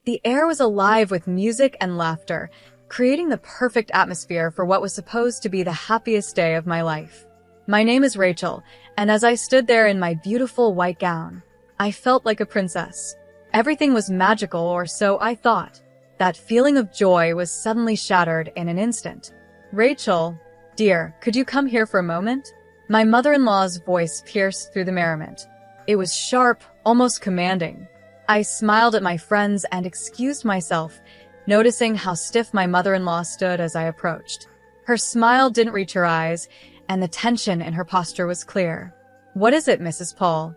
The air was alive with music and laughter, creating the perfect atmosphere for what was supposed to be the happiest day of my life. My name is Rachel, and as I stood there in my beautiful white gown, I felt like a princess. Everything was magical, or so I thought. That feeling of joy was suddenly shattered in an instant. "Rachel, dear, could you come here for a moment?" My mother-in-law's voice pierced through the merriment. It was sharp, almost commanding. I smiled at my friends and excused myself, noticing how stiff my mother-in-law stood as I approached. Her smile didn't reach her eyes, and the tension in her posture was clear. "What is it, Mrs. Paul?"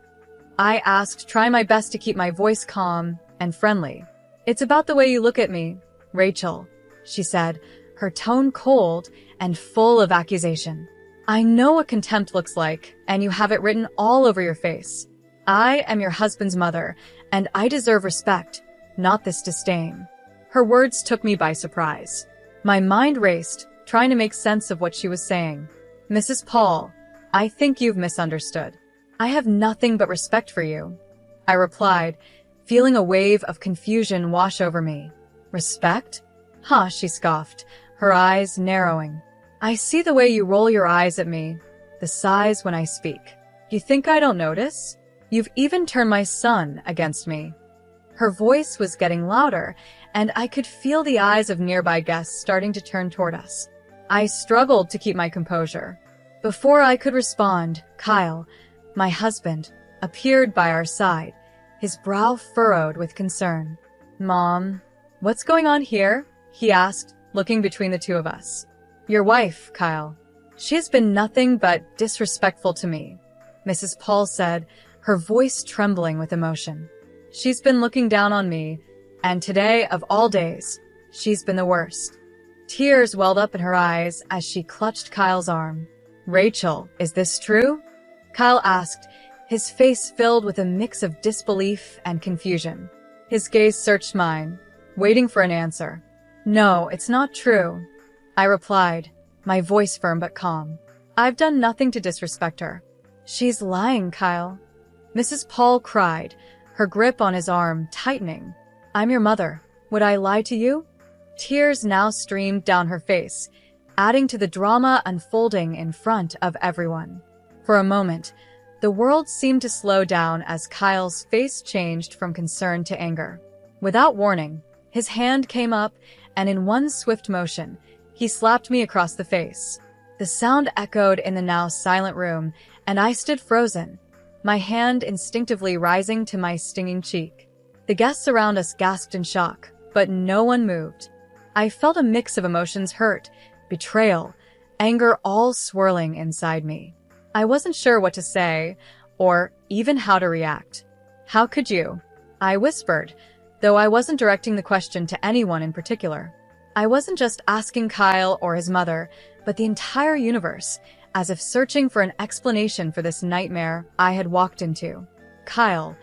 I asked, trying my best to keep my voice calm and friendly. "It's about the way you look at me, Rachel," she said, her tone cold and full of accusation. "I know what contempt looks like, and you have it written all over your face. I am your husband's mother, and I deserve respect, not this disdain." Her words took me by surprise. My mind raced, trying to make sense of what she was saying. "Mrs. Paul, I think you've misunderstood. I have nothing but respect for you," I replied, feeling a wave of confusion wash over me. "Respect? Huh," she scoffed, her eyes narrowing. "I see the way you roll your eyes at me, the sighs when I speak. You think I don't notice? You've even turned my son against me." Her voice was getting louder, and I could feel the eyes of nearby guests starting to turn toward us. I struggled to keep my composure. Before I could respond, Kyle, my husband, appeared by our side, his brow furrowed with concern. "Mom, what's going on here?" he asked, looking between the two of us. "Your wife, Kyle. She has been nothing but disrespectful to me," Mrs. Paul said, her voice trembling with emotion. "She's been looking down on me, and today, of all days, she's been the worst." Tears welled up in her eyes as she clutched Kyle's arm. "Rachel, is this true?" Kyle asked, his face filled with a mix of disbelief and confusion. His gaze searched mine, waiting for an answer. "No, it's not true," I replied, my voice firm but calm. "I've done nothing to disrespect her." "She's lying, Kyle," Mrs. Paul cried, her grip on his arm tightening. "I'm your mother. Would I lie to you?" Tears now streamed down her face, adding to the drama unfolding in front of everyone. For a moment, the world seemed to slow down as Kyle's face changed from concern to anger. Without warning, his hand came up, and in one swift motion, he slapped me across the face. The sound echoed in the now silent room, and I stood frozen, my hand instinctively rising to my stinging cheek. The guests around us gasped in shock, but no one moved. I felt a mix of emotions: hurt, betrayal, anger, all swirling inside me. I wasn't sure what to say, or even how to react. "How could you?" I whispered, though I wasn't directing the question to anyone in particular. I wasn't just asking Kyle or his mother, but the entire universe, as if searching for an explanation for this nightmare I had walked into. Kyle,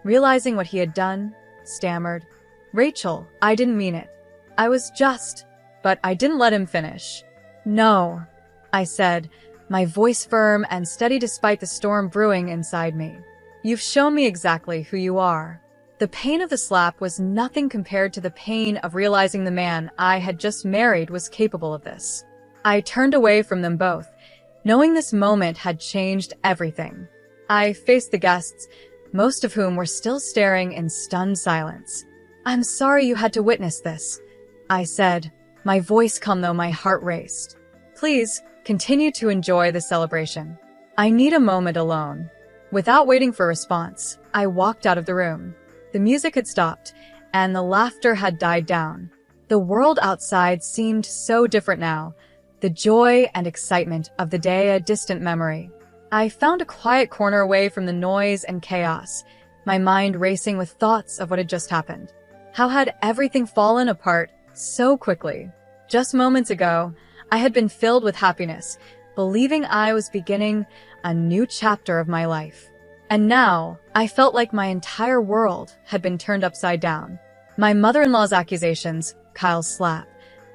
realizing what he had done, stammered, "Rachel, I didn't mean it. I was just..." But I didn't let him finish. "No," I said, my voice firm and steady despite the storm brewing inside me. "You've shown me exactly who you are." The pain of the slap was nothing compared to the pain of realizing the man I had just married was capable of this. I turned away from them both, knowing this moment had changed everything. I faced the guests, most of whom were still staring in stunned silence. "I'm sorry you had to witness this," I said, my voice calm though my heart raced. "Please, continue to enjoy the celebration. I need a moment alone." Without waiting for a response, I walked out of the room. The music had stopped, and the laughter had died down. The world outside seemed so different now, the joy and excitement of the day a distant memory. I found a quiet corner away from the noise and chaos, my mind racing with thoughts of what had just happened. How had everything fallen apart so quickly? Just moments ago, I had been filled with happiness, believing I was beginning a new chapter of my life. And now, I felt like my entire world had been turned upside down. My mother-in-law's accusations, Kyle's slap,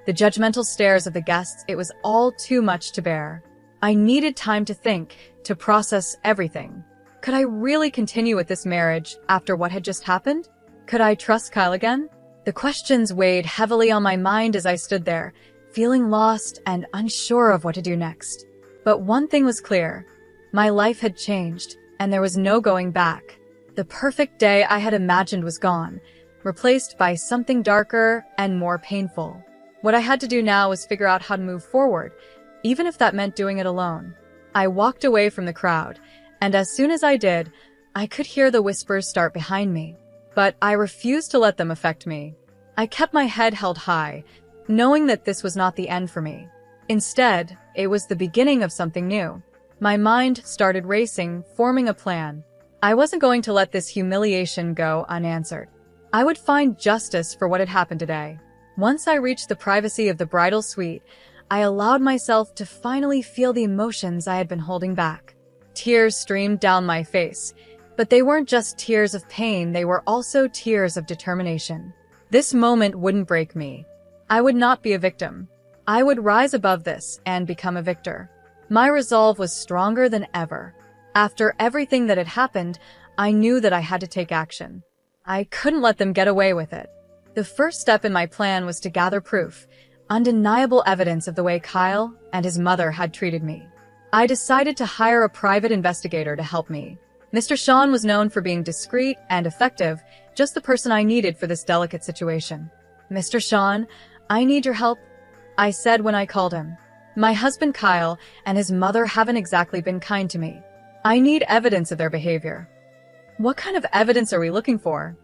the judgmental stares of the guests, it was all too much to bear. I needed time to think, to process everything. Could I really continue with this marriage after what had just happened? Could I trust Kyle again? The questions weighed heavily on my mind as I stood there, feeling lost and unsure of what to do next. But one thing was clear. My life had changed, and there was no going back. The perfect day I had imagined was gone, replaced by something darker and more painful. What I had to do now was figure out how to move forward, even if that meant doing it alone. I walked away from the crowd, and as soon as I did, I could hear the whispers start behind me. But I refused to let them affect me. I kept my head held high, knowing that this was not the end for me. Instead, it was the beginning of something new. My mind started racing, forming a plan. I wasn't going to let this humiliation go unanswered. I would find justice for what had happened today. Once I reached the privacy of the bridal suite, I allowed myself to finally feel the emotions I had been holding back. Tears streamed down my face, but they weren't just tears of pain, they were also tears of determination. This moment wouldn't break me. I would not be a victim. I would rise above this and become a victor. My resolve was stronger than ever. After everything that had happened, I knew that I had to take action. I couldn't let them get away with it. The first step in my plan was to gather proof, undeniable evidence of the way Kyle and his mother had treated me. I decided to hire a private investigator to help me. Mr. Sean was known for being discreet and effective, just the person I needed for this delicate situation. "Mr. Sean, I need your help," I said when I called him. "My husband Kyle and his mother haven't exactly been kind to me. I need evidence of their behavior." "What kind of evidence are we looking for?"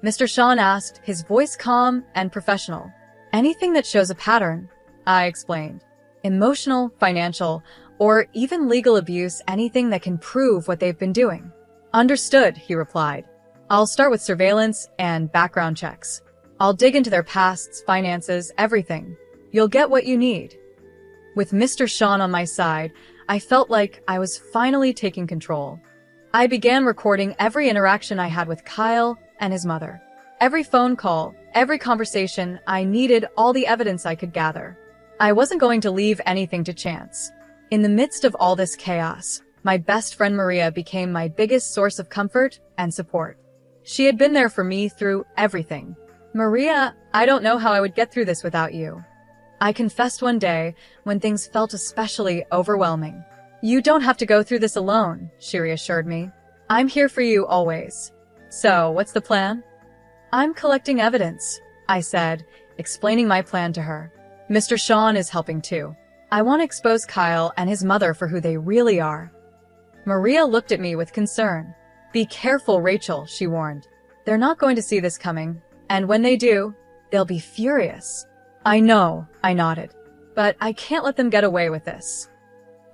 Mr. Sean asked, his voice calm and professional. "Anything that shows a pattern," I explained. "Emotional, financial, or even legal abuse, anything that can prove what they've been doing." "Understood," he replied. "I'll start with surveillance and background checks. I'll dig into their pasts, finances, everything. You'll get what you need." With Mr. Sean on my side, I felt like I was finally taking control. I began recording every interaction I had with Kyle and his mother. Every phone call, every conversation, I needed all the evidence I could gather. I wasn't going to leave anything to chance. In the midst of all this chaos, my best friend Maria became my biggest source of comfort and support. She had been there for me through everything. "Maria, I don't know how I would get through this without you," I confessed one day when things felt especially overwhelming. "You don't have to go through this alone," she reassured me. "I'm here for you always." "So, what's the plan?" "I'm collecting evidence," I said, explaining my plan to her. "Mr. Sean is helping too. I want to expose Kyle and his mother for who they really are." Maria looked at me with concern. "Be careful, Rachel," she warned. "They're not going to see this coming, and when they do, they'll be furious." "I know," I nodded, "but I can't let them get away with this."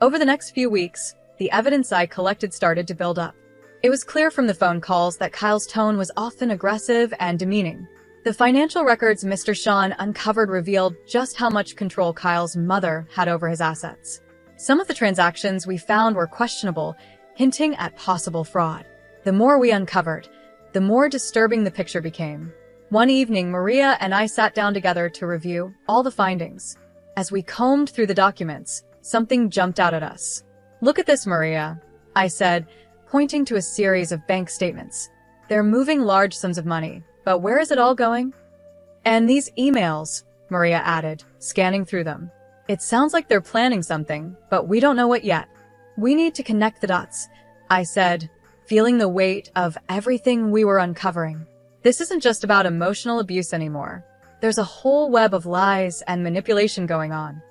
Over the next few weeks, the evidence I collected started to build up. It was clear from the phone calls that Kyle's tone was often aggressive and demeaning. The financial records Mr. Sean uncovered revealed just how much control Kyle's mother had over his assets. Some of the transactions we found were questionable, hinting at possible fraud. The more we uncovered, the more disturbing the picture became. One evening, Maria and I sat down together to review all the findings. As we combed through the documents, something jumped out at us. "Look at this, Maria," I said, pointing to a series of bank statements. "They're moving large sums of money, but where is it all going?" "And these emails," Maria added, scanning through them. "It sounds like they're planning something, but we don't know what yet." "We need to connect the dots," I said, feeling the weight of everything we were uncovering. "This isn't just about emotional abuse anymore. There's a whole web of lies and manipulation going on."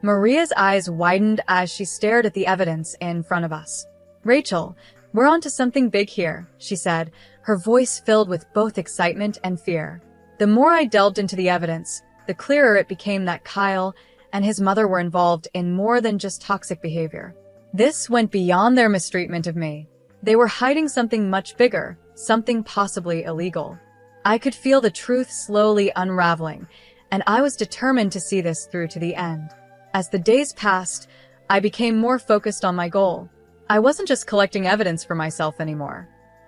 Maria's eyes widened as she stared at the evidence in front of us. "Rachel, we're onto something big here," she said, her voice filled with both excitement and fear. The more I delved into the evidence, the clearer it became that Kyle and his mother were involved in more than just toxic behavior. This went beyond their mistreatment of me. They were hiding something much bigger, something possibly illegal. I could feel the truth slowly unraveling, and I was determined to see this through to the end. As the days passed, I became more focused on my goal. I wasn't just collecting evidence for myself anymore.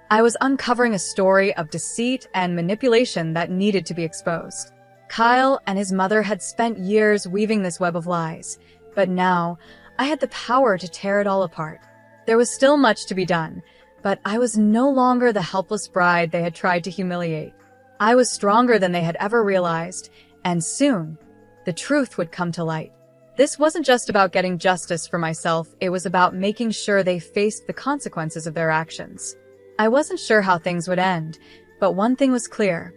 I was uncovering a story of deceit and manipulation that needed to be exposed. Kyle and his mother had spent years weaving this web of lies, but now I had the power to tear it all apart. There was still much to be done, but I was no longer the helpless bride they had tried to humiliate. I was stronger than they had ever realized, and soon, the truth would come to light. This wasn't just about getting justice for myself, it was about making sure they faced the consequences of their actions. I wasn't sure how things would end, but one thing was clear.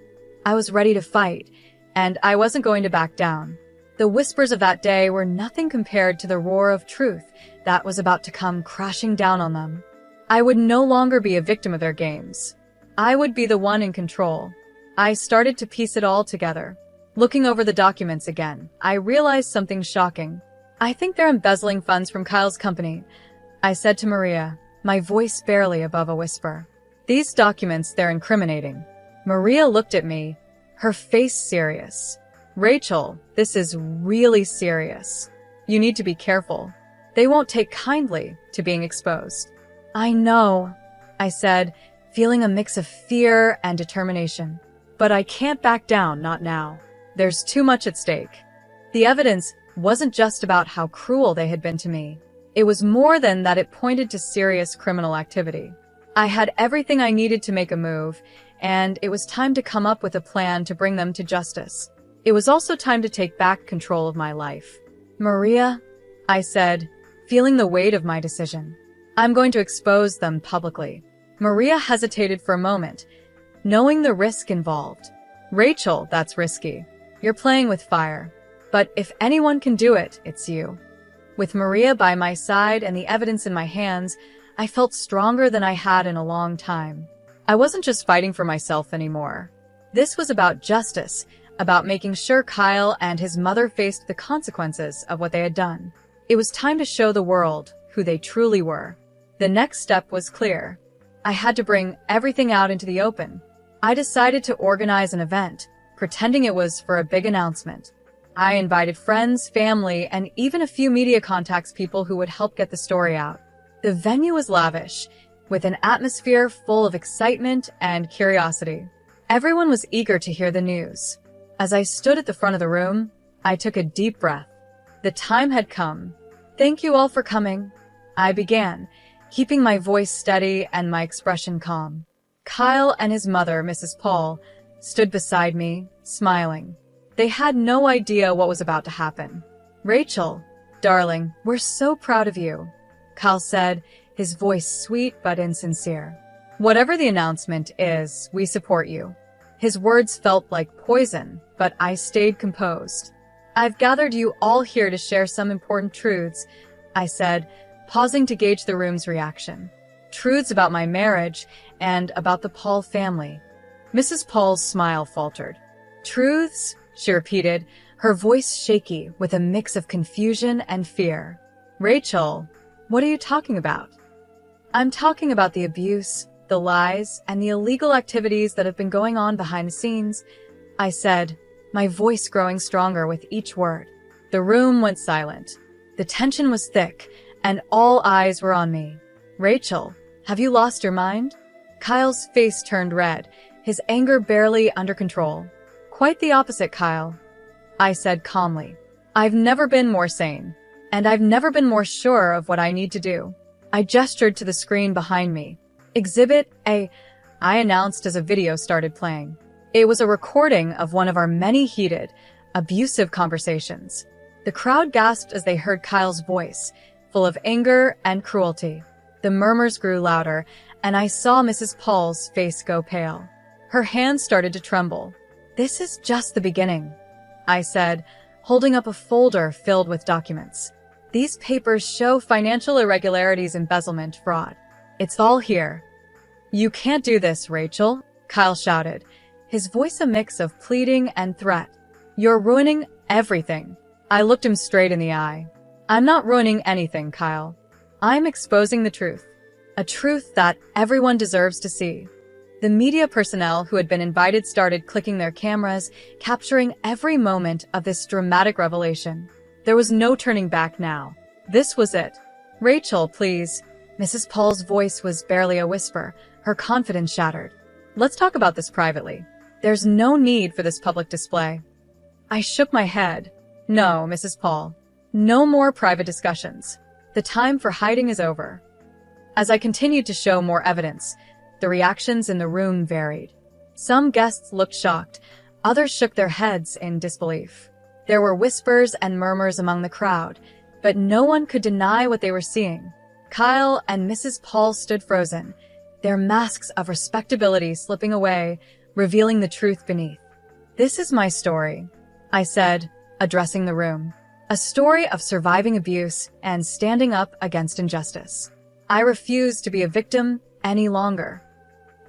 I was ready to fight, and I wasn't going to back down. The whispers of that day were nothing compared to the roar of truth that was about to come crashing down on them. I would no longer be a victim of their games. I would be the one in control. I started to piece it all together. Looking over the documents again, I realized something shocking. I think they're embezzling funds from Kyle's company, I said to Maria, my voice barely above a whisper. These documents, they're incriminating. Maria looked at me, her face serious. Rachel, this is really serious. You need to be careful. They won't take kindly to being exposed. I know, I said, feeling a mix of fear and determination. But I can't back down, not now. There's too much at stake. The evidence wasn't just about how cruel they had been to me. It was more than that, it pointed to serious criminal activity. I had everything I needed to make a move, and it was time to come up with a plan to bring them to justice. It was also time to take back control of my life. Maria, I said, feeling the weight of my decision. I'm going to expose them publicly. Maria hesitated for a moment, knowing the risk involved. Rachel, that's risky. You're playing with fire. But if anyone can do it, it's you. With Maria by my side and the evidence in my hands, I felt stronger than I had in a long time. I wasn't just fighting for myself anymore. This was about justice, about making sure Kyle and his mother faced the consequences of what they had done. It was time to show the world who they truly were. The next step was clear. I had to bring everything out into the open. I decided to organize an event, pretending it was for a big announcement. I invited friends, family, and even a few media contacts, people who would help get the story out. The venue was lavish, with an atmosphere full of excitement and curiosity. Everyone was eager to hear the news. As I stood at the front of the room, I took a deep breath. The time had come. Thank you all for coming, I began, keeping my voice steady and my expression calm. Kyle and his mother, Mrs. Paul, stood beside me, smiling. They had no idea what was about to happen. Rachel, darling, we're so proud of you, Kyle said, his voice sweet but insincere. Whatever the announcement is, we support you. His words felt like poison, but I stayed composed. I've gathered you all here to share some important truths, I said, pausing to gauge the room's reaction. Truths about my marriage and about the Paul family. Mrs. Paul's smile faltered. Truths? She repeated, her voice shaky with a mix of confusion and fear. Rachel, what are you talking about? I'm talking about the abuse, the lies, and the illegal activities that have been going on behind the scenes, I said, my voice growing stronger with each word. The room went silent. The tension was thick, and all eyes were on me. Rachel, have you lost your mind? Kyle's face turned red, his anger barely under control. Quite the opposite, Kyle, I said calmly. I've never been more sane, and I've never been more sure of what I need to do. I gestured to the screen behind me. Exhibit A, I announced as a video started playing. It was a recording of one of our many heated, abusive conversations. The crowd gasped as they heard Kyle's voice, full of anger and cruelty. The murmurs grew louder, and I saw Mrs. Paul's face go pale. Her hands started to tremble. This is just the beginning, I said, holding up a folder filled with documents. These papers show financial irregularities, embezzlement, fraud. It's all here. You can't do this, Rachel, Kyle shouted, his voice a mix of pleading and threat. You're ruining everything. I looked him straight in the eye. I'm not ruining anything, Kyle. I'm exposing the truth. A truth that everyone deserves to see. The media personnel who had been invited started clicking their cameras, capturing every moment of this dramatic revelation. There was no turning back now. This was it. Rachel, please. Mrs. Paul's voice was barely a whisper, her confidence shattered. Let's talk about this privately. There's no need for this public display. I shook my head. No, Mrs. Paul. No more private discussions. The time for hiding is over. As I continued to show more evidence, the reactions in the room varied. Some guests looked shocked, others shook their heads in disbelief. There were whispers and murmurs among the crowd, but no one could deny what they were seeing. Kyle and Mrs. Paul stood frozen, their masks of respectability slipping away, revealing the truth beneath. "This is my story," I said, addressing the room. "A story of surviving abuse and standing up against injustice. I refuse to be a victim any longer."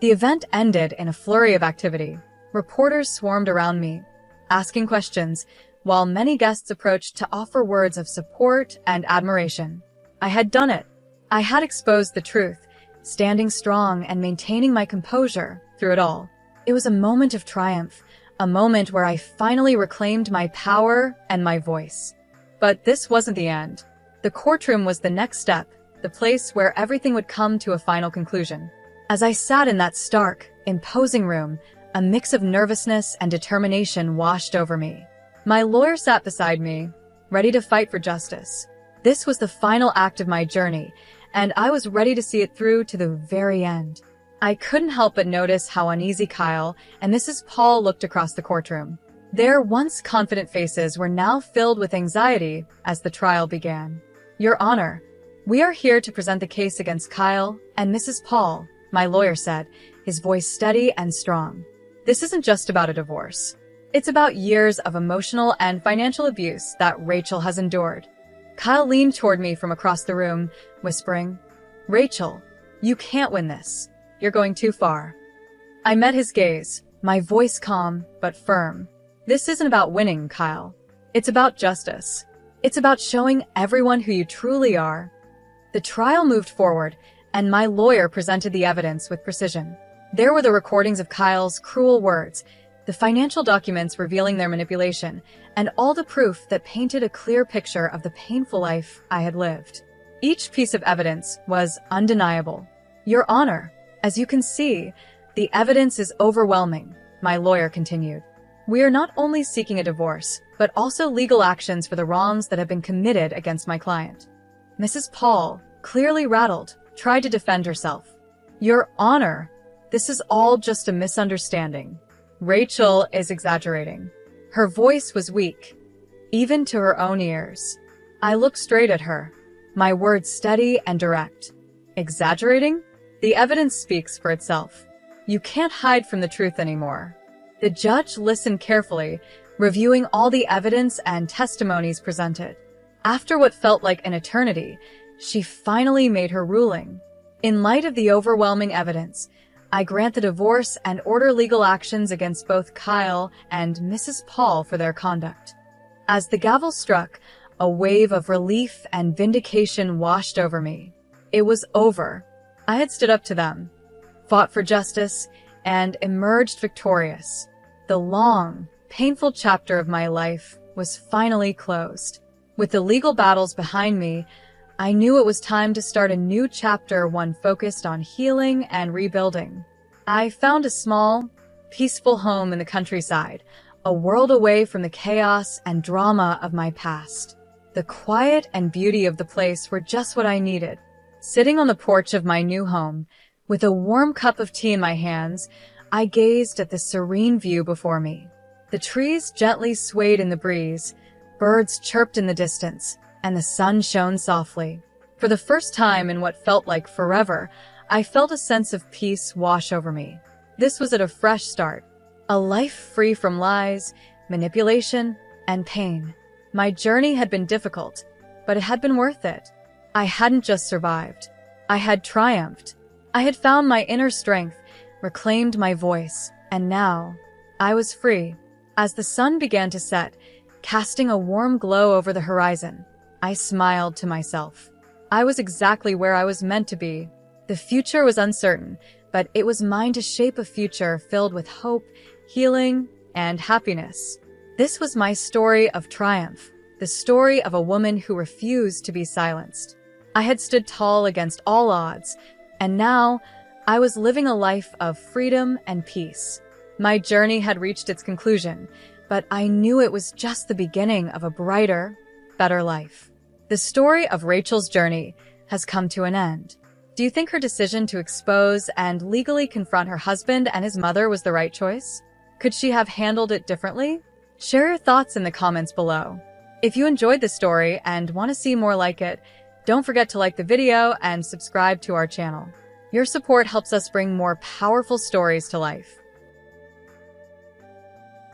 The event ended in a flurry of activity. Reporters swarmed around me, asking questions, while many guests approached to offer words of support and admiration. I had done it. I had exposed the truth, standing strong and maintaining my composure through it all. It was a moment of triumph, a moment where I finally reclaimed my power and my voice. But this wasn't the end. The courtroom was the next step, the place where everything would come to a final conclusion. As I sat in that stark, imposing room, a mix of nervousness and determination washed over me. My lawyer sat beside me, ready to fight for justice. This was the final act of my journey, and I was ready to see it through to the very end. I couldn't help but notice how uneasy Kyle and Mrs. Paul looked across the courtroom. Their once confident faces were now filled with anxiety as the trial began. "Your Honor, we are here to present the case against Kyle and Mrs. Paul," my lawyer said, his voice steady and strong. "This isn't just about a divorce. It's about years of emotional and financial abuse that Rachel has endured." Kyle leaned toward me from across the room, whispering, "Rachel, you can't win this. You're going too far." I met his gaze, my voice calm but firm. "This isn't about winning, Kyle. It's about justice. It's about showing everyone who you truly are." The trial moved forward, and my lawyer presented the evidence with precision. There were the recordings of Kyle's cruel words, the financial documents revealing their manipulation, and all the proof that painted a clear picture of the painful life I had lived. Each piece of evidence was undeniable. "Your Honor, as you can see, the evidence is overwhelming," my lawyer continued. "We are not only seeking a divorce, but also legal actions for the wrongs that have been committed against my client." Mrs. Paul, clearly rattled, tried to defend herself. "Your Honor, this is all just a misunderstanding. Rachel is exaggerating." Her voice was weak, even to her own ears. I looked straight at her, my words steady and direct. "Exaggerating? The evidence speaks for itself. You can't hide from the truth anymore." The judge listened carefully, reviewing all the evidence and testimonies presented. After what felt like an eternity, she finally made her ruling. "In light of the overwhelming evidence, I grant the divorce and order legal actions against both Kyle and Mrs. Paul for their conduct." As the gavel struck, a wave of relief and vindication washed over me. It was over. I had stood up to them, fought for justice, and emerged victorious. The long, painful chapter of my life was finally closed. With the legal battles behind me, I knew it was time to start a new chapter, one focused on healing and rebuilding. I found a small, peaceful home in the countryside, a world away from the chaos and drama of my past. The quiet and beauty of the place were just what I needed. Sitting on the porch of my new home, with a warm cup of tea in my hands, I gazed at the serene view before me. The trees gently swayed in the breeze, birds chirped in the distance, and the sun shone softly. For the first time in what felt like forever, I felt a sense of peace wash over me. This was at a fresh start, a life free from lies, manipulation, and pain. My journey had been difficult, but it had been worth it. I hadn't just survived. I had triumphed. I had found my inner strength, reclaimed my voice, and now I was free. As the sun began to set, casting a warm glow over the horizon, I smiled to myself. I was exactly where I was meant to be. The future was uncertain, but it was mine to shape a future filled with hope, healing, and happiness. This was my story of triumph, the story of a woman who refused to be silenced. I had stood tall against all odds, and now I was living a life of freedom and peace. My journey had reached its conclusion, but I knew it was just the beginning of a brighter, better life. The story of Rachel's journey has come to an end. Do you think her decision to expose and legally confront her husband and his mother was the right choice? Could she have handled it differently? Share your thoughts in the comments below. If you enjoyed this story and want to see more like it, don't forget to like the video and subscribe to our channel. Your support helps us bring more powerful stories to life.